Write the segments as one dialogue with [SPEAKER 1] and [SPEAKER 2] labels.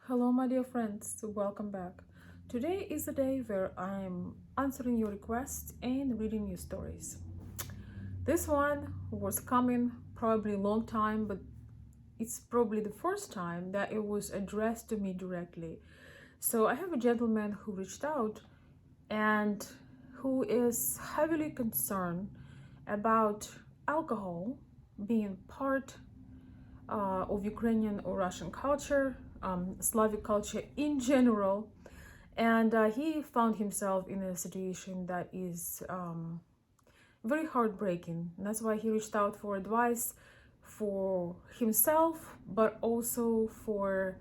[SPEAKER 1] Hello, my dear friends, welcome back. Today is the day where I'm answering your requests and reading your stories. This one was coming probably a long time, but it's probably the first time that it was addressed to me directly. So I have a gentleman who reached out and who is heavily concerned about alcohol being part of Ukrainian or Russian culture, Slavic culture in general. And he found himself in a situation that is very heartbreaking. And that's why he reached out for advice for himself, but also for,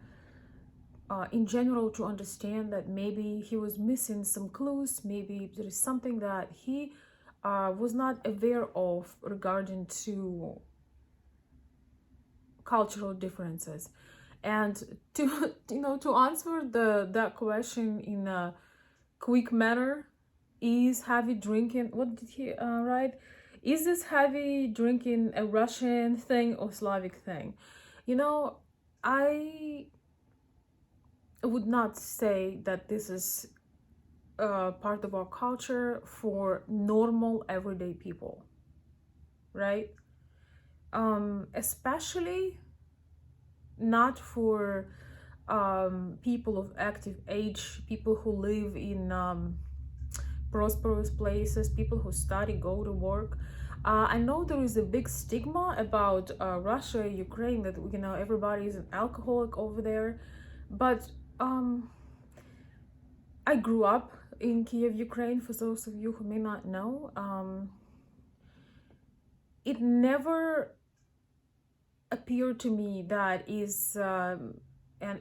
[SPEAKER 1] in general, to understand that maybe he was missing some clues, maybe there is something that he was not aware of regarding to cultural differences. And to to answer that question in a quick manner, is heavy drinking, what did he write, is this heavy drinking a Russian thing or Slavic thing? I would not say that this is part of our culture for normal everyday people, right? Especially not for people of active age, people who live in prosperous places, people who study, go to work. I know there is a big stigma about Russia, Ukraine, that everybody is an alcoholic over there, but I grew up in Kiev, Ukraine. For those of you who may not know, it never appeared to me that is an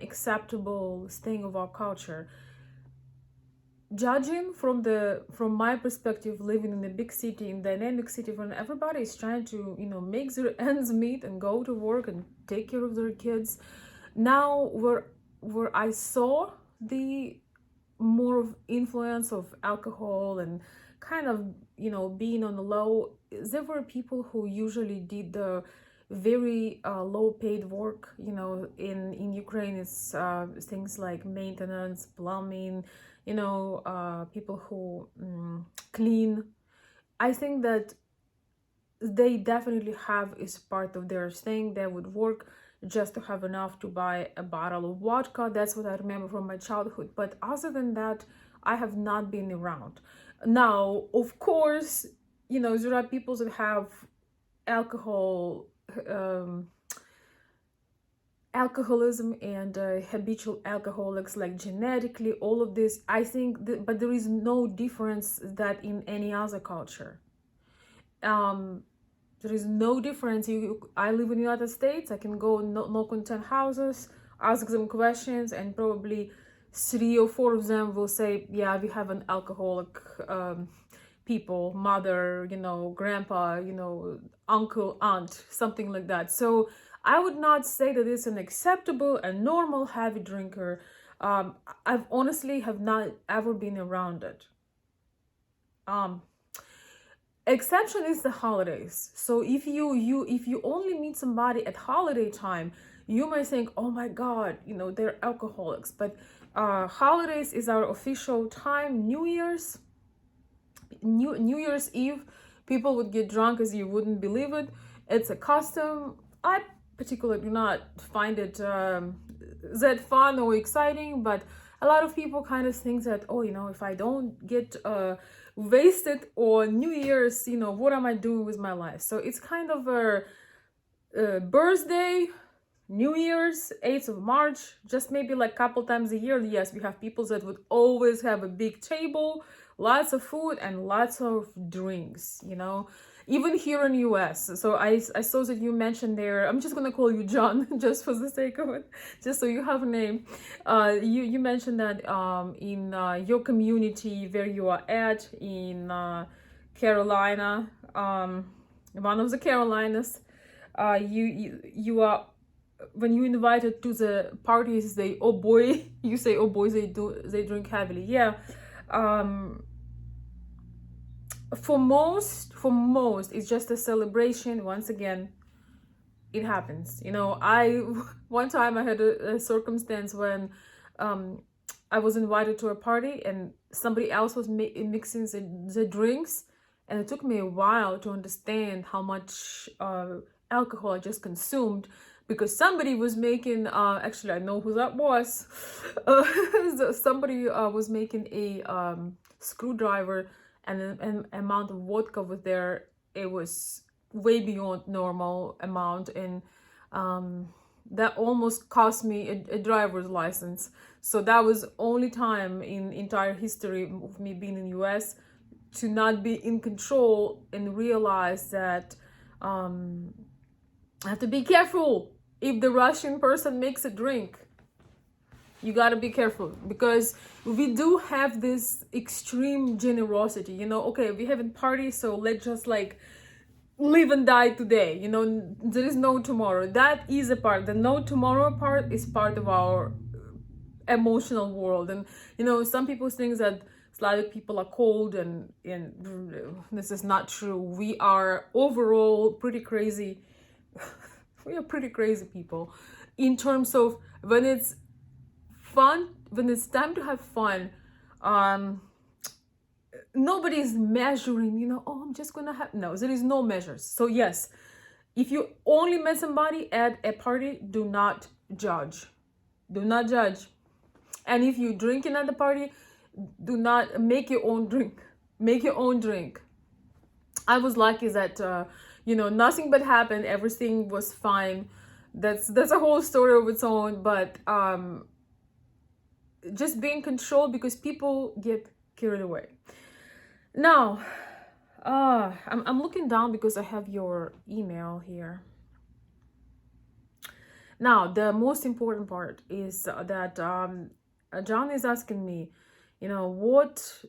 [SPEAKER 1] acceptable thing of our culture. Judging from my perspective, living in a big city, in dynamic city, when everybody is trying to make their ends meet and go to work and take care of their kids, now where I saw the more of influence of alcohol and kind of being on the low, there were people who usually did the very low paid work. In Ukraine, it's things like maintenance, plumbing, people who clean. I think that they definitely have is part of their thing. They would work just to have enough to buy a bottle of vodka. That's what I remember from my childhood. But other than that, I have not been around. Now, of course, there are people that have alcoholism and habitual alcoholics, like genetically, all of this. I think but there is no difference that in any other culture. There is no difference. I live in the United States. I can go knock on 10 houses, ask them questions, and probably 3 or 4 of them will say, yeah, we have an alcoholic people, mother, grandpa, uncle, aunt, something like that. So I would not say that it's an acceptable and normal heavy drinker. I've honestly have not ever been around it. Exception is the holidays. So if you only meet somebody at holiday time, you might think, oh my god, they're alcoholics. But holidays is our official time. New Year's Eve, people would get drunk as you wouldn't believe it. It's a custom. I particularly do not find it that fun or exciting, but a lot of people kind of think that, if I don't get wasted on New Year's, what am I doing with my life? So it's kind of a birthday, New Year's, 8th of March, just maybe like a couple times a year. Yes, we have people that would always have a big table, lots of food and lots of drinks, even here in US. So I saw that you mentioned there, I'm just gonna call you John just for the sake of it, just so you have a name. You mentioned that in your community where you are at in Carolina, one of the Carolinas, you are, when you invited to the parties, they, oh boy, you say, oh boy, they drink heavily. Yeah. For most, it's just a celebration. Once again, it happens. You know, I one time I had a circumstance when I was invited to a party and somebody else was mixing the drinks, and it took me a while to understand how much alcohol I just consumed, because somebody was making actually I know who that was. Somebody was making a screwdriver, and an amount of vodka was there. It was way beyond normal amount, and that almost cost me a driver's license. So that was only time in entire history of me being in US to not be in control and realize that I have to be careful. If the Russian person makes a drink, you got to be careful, because we do have this extreme generosity, you know. Okay, we haven't party, so let's just like live and die today, you know. There is no tomorrow. That is a part. The no tomorrow part is part of our emotional world. And you know, some people think that Slavic people are cold, and this is not true. We are overall pretty crazy. We are pretty crazy people in terms of when it's fun, when it's time to have fun. Nobody's measuring, you know, oh, I'm just gonna have, no, there is no measures. So yes, if you only met somebody at a party, do not judge. Do not judge. And if you're drinking at the party, do not make your own drink. Make your own drink. I was lucky that you know, nothing but happened. Everything was fine. That's a whole story of its own. But just be in control, because people get carried away. Now, I'm looking down because I have your email here. Now, the most important part is that John is asking me, you know, what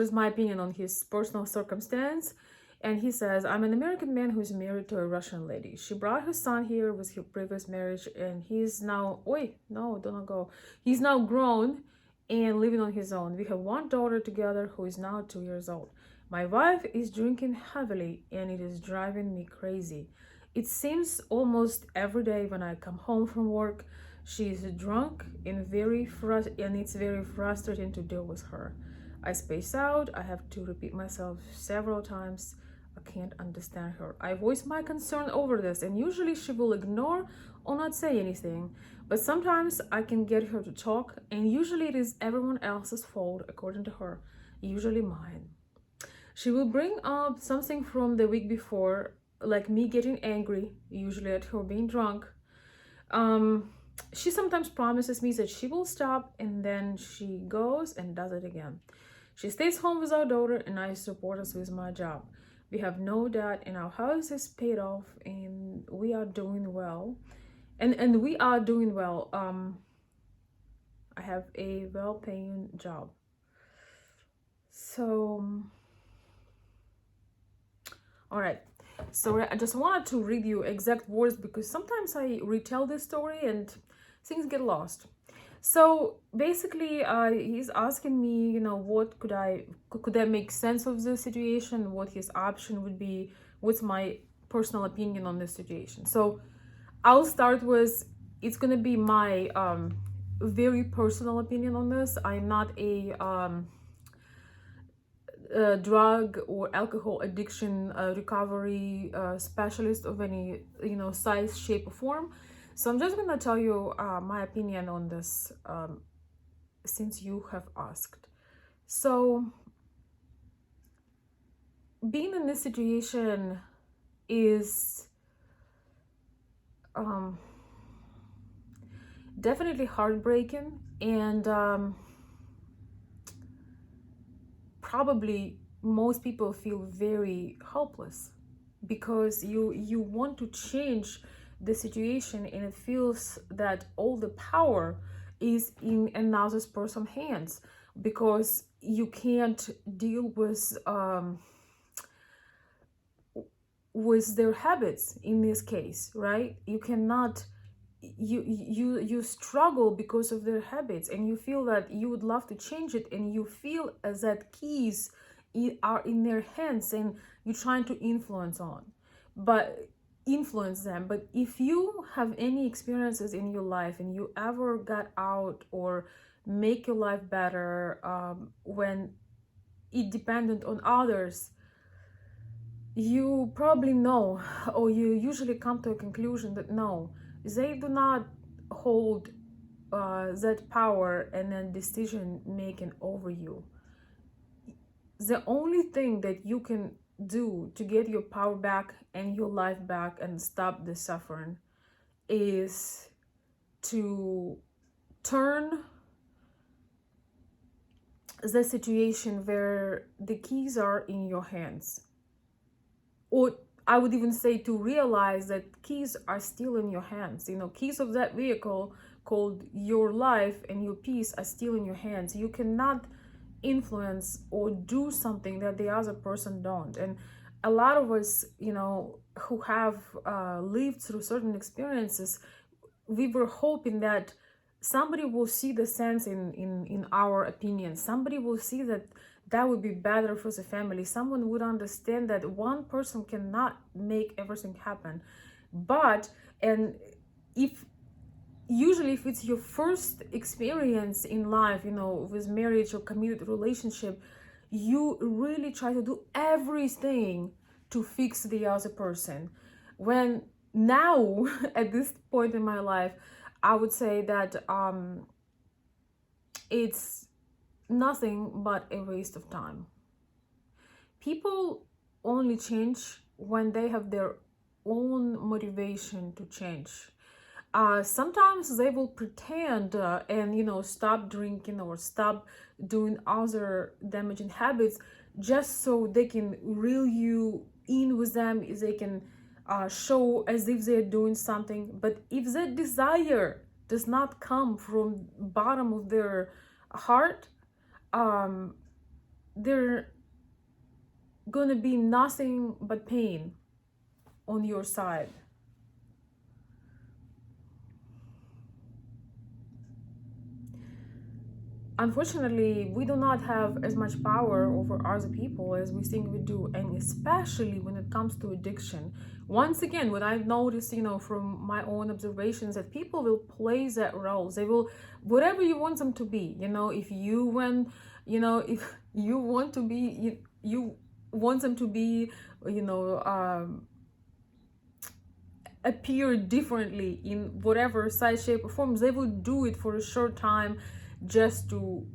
[SPEAKER 1] is my opinion on his personal circumstance. And he says, I'm an American man who's married to a Russian lady. She brought her son here with her previous marriage, and he's now, wait, no, don't go. He's now grown and living on his own. We have one daughter together who is now 2 years old. My wife is drinking heavily, and it is driving me crazy. It seems almost every day when I come home from work, she is drunk and it's very frustrating to deal with her. I space out. I have to repeat myself several times. I can't understand her. I voice my concern over this, and usually she will ignore or not say anything. But sometimes I can get her to talk, and usually it is everyone else's fault, according to her, usually mine. She will bring up something from the week before, like me getting angry, usually at her being drunk. She sometimes promises me that she will stop, and then she goes and does it again. She stays home with our daughter, and I support us with my job. We have no debt, and our house is paid off, and we are doing well. And we are doing well. I have a well-paying job. So, all right. So I just wanted to read you exact words, because sometimes I retell this story and things get lost. So basically, he's asking me, you know, what could I make sense of this situation? What his option would be? What's my personal opinion on this situation? So I'll start with, it's gonna be my very personal opinion on this. I'm not a drug or alcohol addiction recovery specialist of any, you know, size, shape, or form. So I'm just gonna tell you my opinion on this, since you have asked. So being in this situation is definitely heartbreaking, and probably most people feel very helpless, because you want to change the situation, and it feels that all the power is in another person's hands, because you can't deal with their habits in this case, right? You cannot, you struggle because of their habits, and you feel that you would love to change it, and you feel as that keys are in their hands and you're trying to influence on. But influence them. But if you have any experiences in your life and you ever got out or make your life better when it depended on others, you probably know, or you usually come to a conclusion that no, they do not hold that power and then decision making over you. The only thing that you can do to get your power back and your life back and stop the suffering is to turn the situation where the keys are in your hands. Or I would even say to realize that keys are still in your hands. You know, keys of that vehicle called your life and your peace are still in your hands. You cannot influence or do something that the other person don't. And a lot of us, you know, who have lived through certain experiences, we were hoping that somebody will see the sense in our opinion. Somebody will see that that would be better for the family. Someone would understand that one person cannot make everything happen. But, and if usually if it's your first experience in life, you know, with marriage or committed relationship, you really try to do everything to fix the other person. When now at this point in my life, I would say that it's nothing but a waste of time. People only change when they have their own motivation to change. Sometimes they will pretend and, you know, stop drinking or stop doing other damaging habits just so they can reel you in with them. They can show as if they're doing something. But if that desire does not come from bottom of their heart, they're gonna be nothing but pain on your side. Unfortunately, we do not have as much power over other people as we think we do, and especially when it comes to addiction. Once again, what I've noticed, you know, from my own observations, that people will play that role. They will, whatever you want them to be. You know, if you want, you know, if you want to be, you want them to be, you know, appear differently in whatever size, shape, or form. They will do it for a short time just to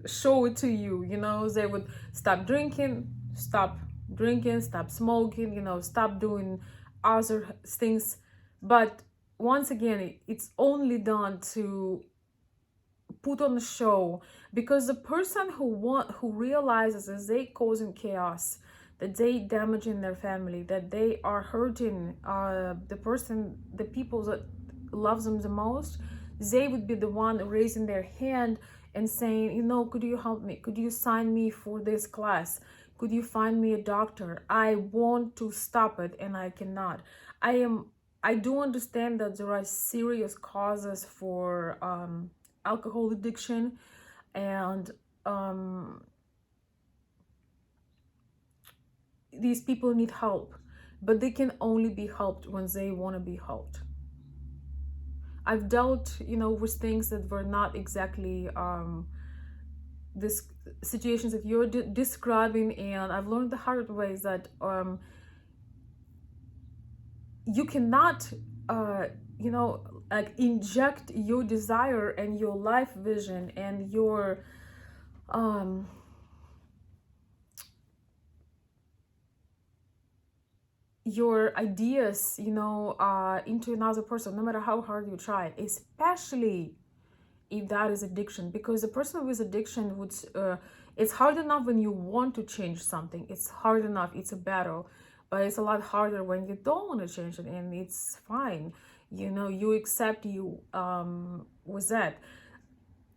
[SPEAKER 1] show it to you. You know, they would stop drinking, stop smoking, you know, stop doing other things. But once again, it's only done to put on a show, because the person who realizes that they causing chaos, that they damaging their family, that they are hurting the people that loves them the most, they would be the one raising their hand and saying, you know, could you help me? Could you sign me for this class? Could you find me a doctor? I want to stop it and I cannot. I do understand that there are serious causes for alcohol addiction, and these people need help, but they can only be helped when they want to be helped. I've dealt, you know, with things that were not exactly this situations that you're describing, and I've learned the hard way that you cannot you know, like inject your desire and your life vision and your ideas, you know, into another person, no matter how hard you try, especially if that is addiction. Because the person with addiction would it's hard enough when you want to change something, it's hard enough, it's a battle, but it's a lot harder when you don't want to change it, and it's fine, you know, you accept you with that.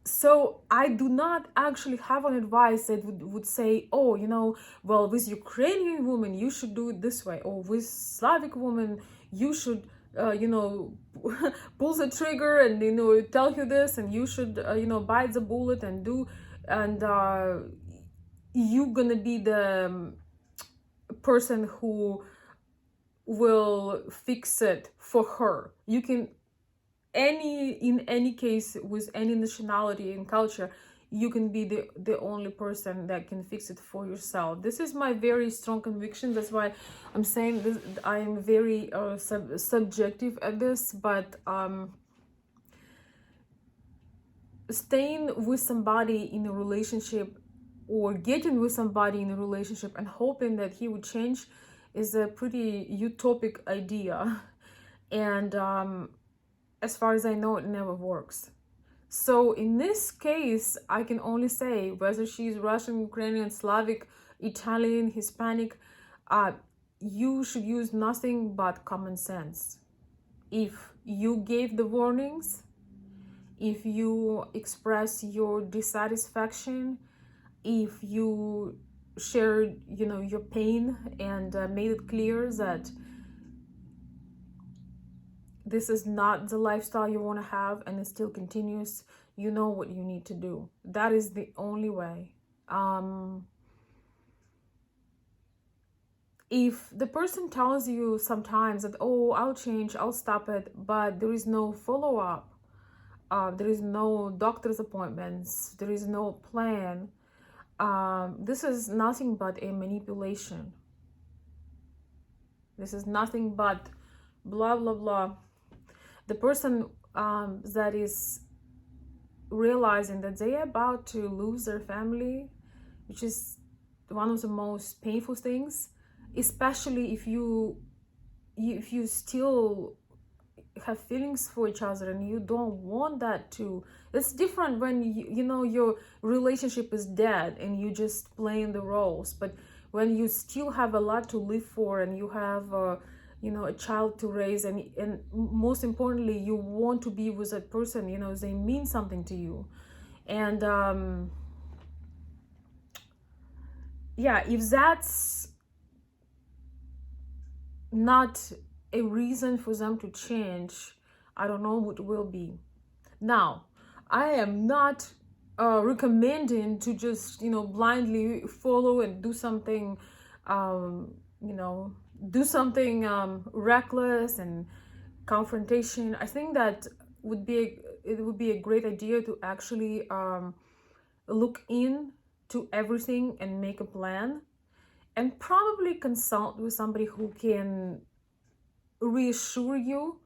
[SPEAKER 1] So I do not actually have an advice that would say, oh, you know, well, with Ukrainian woman you should do it this way, or with Slavic woman you should you know, pull the trigger and, you know, tell you this, and you should you know, bite the bullet and do, and you gonna be the person who will fix it for her. You can, in any case, with any nationality and culture, you can be the only person that can fix it for yourself. This is my very strong conviction. That's why I'm saying this. I am very subjective at this, but staying with somebody in a relationship, or getting with somebody in a relationship and hoping that he would change, is a pretty utopic idea. And as far as I know, it never works. So in this case, I can only say, whether she's Russian, Ukrainian, Slavic, Italian, Hispanic, you should use nothing but common sense. If you gave the warnings, if you express your dissatisfaction, if you shared, your pain, and made it clear that this is not the lifestyle you want to have, and it still continues, you know what you need to do. That is the only way. If the person tells you sometimes that, oh, I'll change, I'll stop it, but there is no follow-up, there is no doctor's appointments, there is no plan, this is nothing but a manipulation. This is nothing but blah, blah, blah. The person that is realizing that they are about to lose their family, which is one of the most painful things, especially if you still have feelings for each other and you don't want that to. It's different when your relationship is dead and you just playing the roles, but when you still have a lot to live for, and you have a child to raise, and most importantly, you want to be with that person, they mean something to you. And yeah, if that's not a reason for them to change, I don't know what will be. Now, I am not recommending to just blindly follow and do something reckless and confrontation. I think that it would be a great idea to actually look into everything and make a plan, and probably consult with somebody who can reassure you,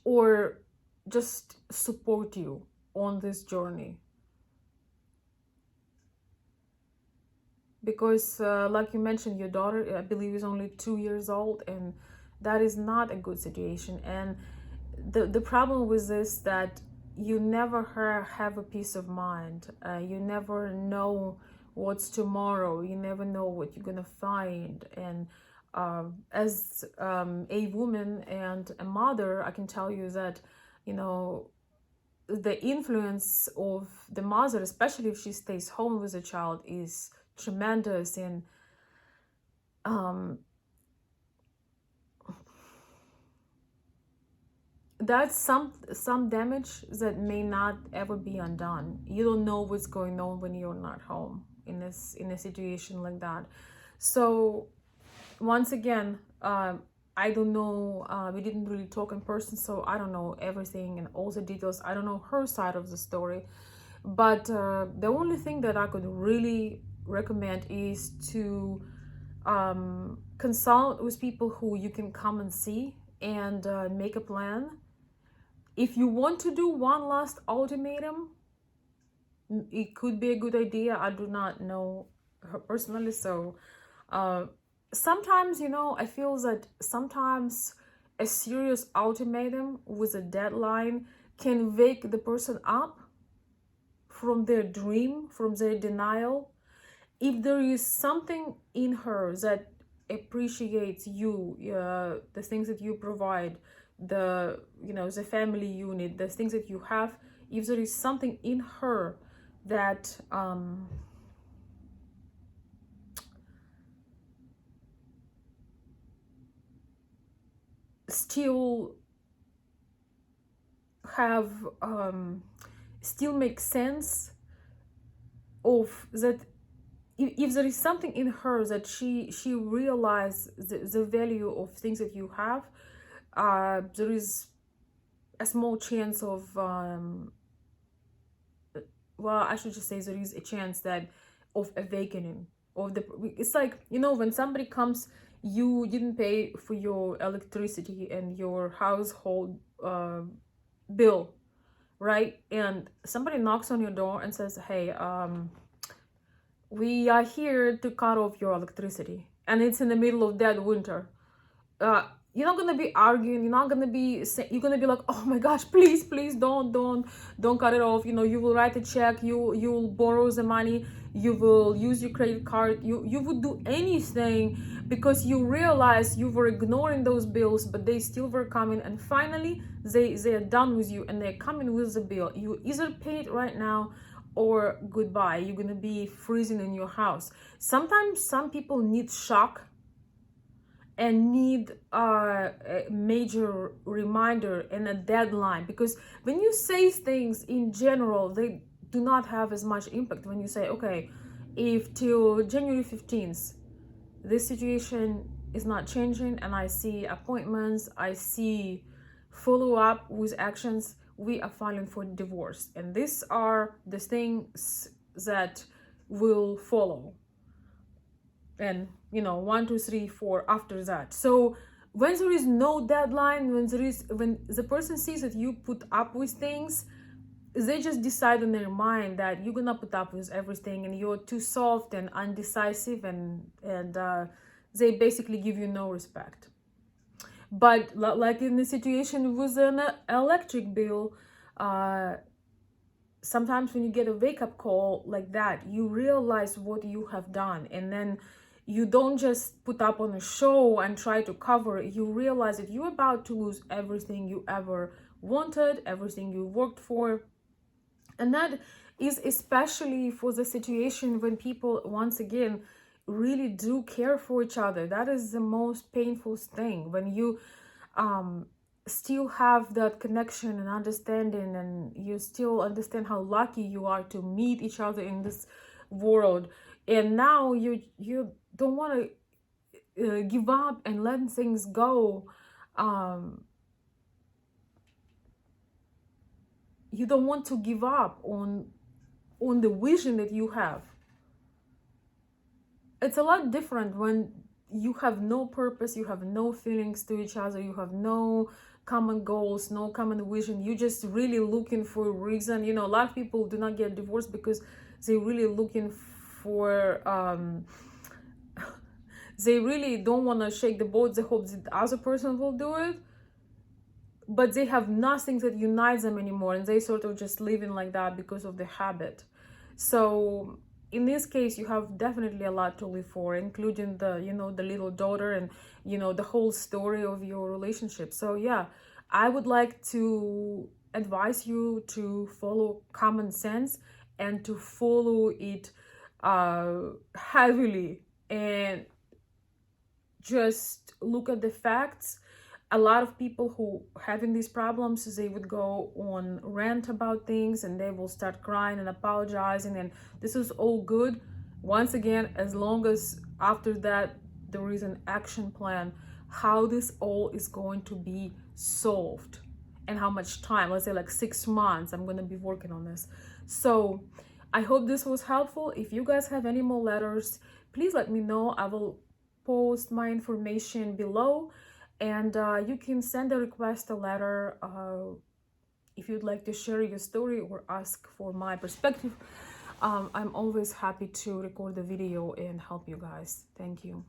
[SPEAKER 1] or just support you on this journey. Because like you mentioned, your daughter, I believe, is only 2 years old, and that is not a good situation. And the problem with this, that you never have a peace of mind. You never know what's tomorrow. You never know what you're gonna find. And as a woman and a mother, I can tell you that the influence of the mother, especially if she stays home with the child, is tremendous. And that's some damage that may not ever be undone. You don't know what's going on when you're not home in a situation like that. So once again, I don't know, we didn't really talk in person, so I don't know everything and all the details. I don't know her side of the story, but the only thing that I could really recommend is to consult with people who you can come and see, and make a plan. If you want to do one last ultimatum, it could be a good idea. I do not know her personally, so sometimes, I feel that sometimes a serious ultimatum with a deadline can wake the person up from their dream, from their denial. If there is something in her that appreciates you, the things that you provide, the family unit, the things that you have, if there is something in her that still makes sense of that, if there is something in her that she realized the value of things that you have, there is a small chance of well, I should just say there is a chance that of awakening of the, it's like, you know, when somebody comes, you didn't pay for your electricity and your household bill, right? And somebody knocks on your door and says, hey, we are here to cut off your electricity, and it's in the middle of dead winter. You're not gonna be arguing, you're not gonna be, you're gonna be like, oh my gosh, please don't cut it off. You know, you will write a check, you'll borrow the money, you will use your credit card, you would do anything, because you realize you were ignoring those bills, but they still were coming, and finally they are done with you and they're coming with the bill. You either pay it right now or goodbye, you're gonna be freezing in your house. Sometimes some people need shock and need a major reminder and a deadline, because when you say things in general, they do not have as much impact. When you say, okay, if till January 15th this situation is not changing and I see appointments, I see follow up with actions, we are filing for divorce, and these are the things that will follow, and you know, 1 2 3 4 after that. So when there is no deadline, when the person sees that you put up with things, they just decide in their mind that you're gonna put up with everything and you're too soft and undecisive, and they basically give you no respect. But like in the situation with an electric bill, sometimes when you get a wake-up call like that, you realize what you have done, and then you don't just put up on a show and try to cover it. You realize that you're about to lose everything you ever wanted, everything you worked for. And that is especially for the situation when people, once again, really do care for each other. That is the most painful thing, when you still have that connection and understanding, and you still understand how lucky you are to meet each other in this world, and now you don't want to give up and let things go. You don't want to give up on the vision that you have. It's a lot different when you have no purpose, you have no feelings to each other, you have no common goals, no common vision. You just really looking for a reason. You know, a lot of people do not get divorced because they really looking for they really don't want to shake the boat. They hope the other person will do it, but they have nothing that unites them anymore, and they sort of just living like that because of the habit. So in this case, you have definitely a lot to live for, including the, you know, the little daughter, and you know, the whole story of your relationship. So yeah, I would like to advise you to follow common sense and to follow it heavily, and just look at the facts. A lot of people who having these problems, they would go on rant about things, and they will start crying and apologizing, and this is all good, once again, as long as after that there is an action plan how this all is going to be solved, and how much time. Let's say like 6 months I'm going to be working on this. So I hope this was helpful. If you guys have any more letters, please let me know. I will post my information below, and you can send a request a letter if you'd like to share your story or ask for my perspective. I'm always happy to record the video and help you guys. Thank you.